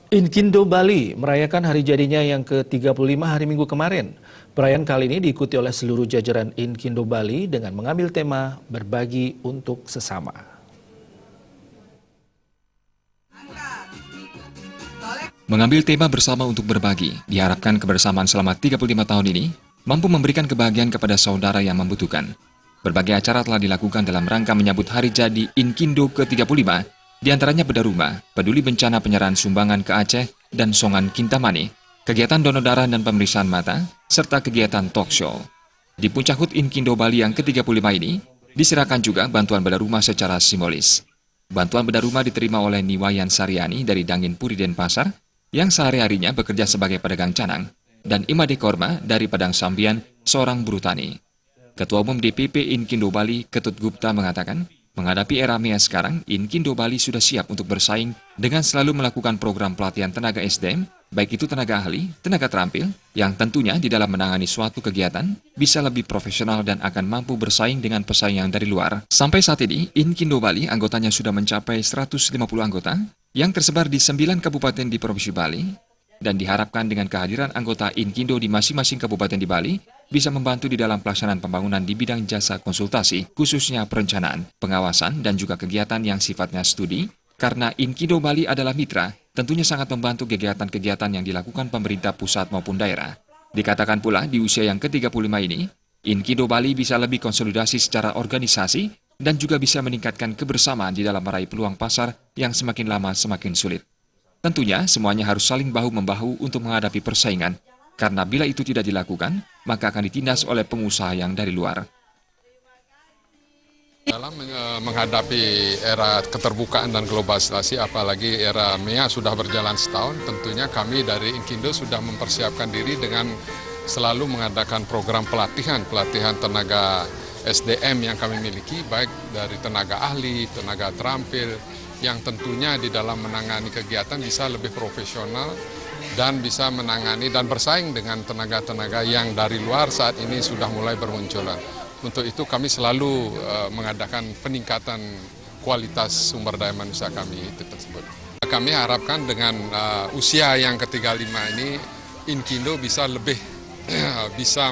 Inkindo Bali merayakan hari jadinya yang ke-35 hari Minggu kemarin. Perayaan kali ini diikuti oleh seluruh jajaran Inkindo Bali dengan mengambil tema berbagi untuk sesama. Mengambil tema bersama untuk berbagi, diharapkan kebersamaan selama 35 tahun ini mampu memberikan kebahagiaan kepada saudara yang membutuhkan. Berbagai acara telah dilakukan dalam rangka menyambut hari jadi Inkindo ke-35, diantaranya bedah rumah, peduli bencana penyerahan sumbangan ke Aceh, dan Songan Kintamani, kegiatan donor darah dan pemeriksaan mata, serta kegiatan talk show. Di puncak HUT Inkindo Bali yang ke-35 ini, diserahkan juga bantuan bedah rumah secara simbolis. Bantuan bedah rumah diterima oleh Niwayan Saryani dari Dangin Puri Denpasar, yang sehari-harinya bekerja sebagai pedagang canang, dan Imade Korma dari Padang Sambian, seorang buruh tani. Ketua Umum DPP Inkindo Bali, Ketut Gupta mengatakan, menghadapi era MEA sekarang, Inkindo Bali sudah siap untuk bersaing dengan selalu melakukan program pelatihan tenaga SDM, baik itu tenaga ahli, tenaga terampil, yang tentunya di dalam menangani suatu kegiatan bisa lebih profesional dan akan mampu bersaing dengan pesaing yang dari luar. Sampai saat ini, Inkindo Bali anggotanya sudah mencapai 150 anggota yang tersebar di 9 kabupaten di Provinsi Bali, dan diharapkan dengan kehadiran anggota Inkindo di masing-masing kabupaten di Bali bisa membantu di dalam pelaksanaan pembangunan di bidang jasa konsultasi, khususnya perencanaan, pengawasan, dan juga kegiatan yang sifatnya studi, karena Inkindo Bali adalah mitra, tentunya sangat membantu kegiatan-kegiatan yang dilakukan pemerintah pusat maupun daerah. Dikatakan pula di usia yang ke-35 ini, Inkindo Bali bisa lebih konsolidasi secara organisasi dan juga bisa meningkatkan kebersamaan di dalam meraih peluang pasar yang semakin lama semakin sulit. Tentunya semuanya harus saling bahu-membahu untuk menghadapi persaingan, karena bila itu tidak dilakukan, maka akan ditindas oleh pengusaha yang dari luar. Dalam menghadapi era keterbukaan dan globalisasi, apalagi era MEA sudah berjalan setahun, tentunya kami dari Inkindo sudah mempersiapkan diri dengan selalu mengadakan program pelatihan tenaga SDM yang kami miliki, baik dari tenaga ahli, tenaga terampil, yang tentunya di dalam menangani kegiatan bisa lebih profesional dan bisa menangani dan bersaing dengan tenaga-tenaga yang dari luar saat ini sudah mulai bermunculan. Untuk itu kami selalu mengadakan peningkatan kualitas sumber daya manusia kami itu tersebut. Kami harapkan dengan usia yang ke-35 ini, Inkindo bisa lebih bisa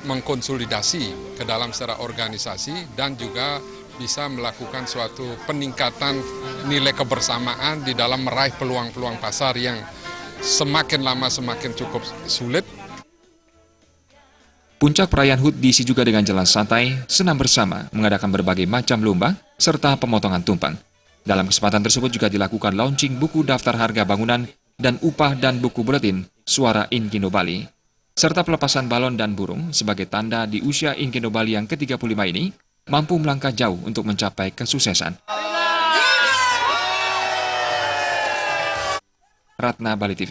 mengkonsolidasi ke dalam secara organisasi dan juga bisa melakukan suatu peningkatan nilai kebersamaan di dalam meraih peluang-peluang pasar yang semakin lama semakin cukup sulit. Puncak perayaan HUT diisi juga dengan jalan santai, senam bersama, mengadakan berbagai macam lomba, serta pemotongan tumpeng. Dalam kesempatan tersebut juga dilakukan launching buku daftar harga bangunan dan upah dan buku buletin Suara Inkindo Bali, serta pelepasan balon dan burung sebagai tanda di usia Inkindo Bali yang ke-35 ini mampu melangkah jauh untuk mencapai kesuksesan. Ratna Bali TV.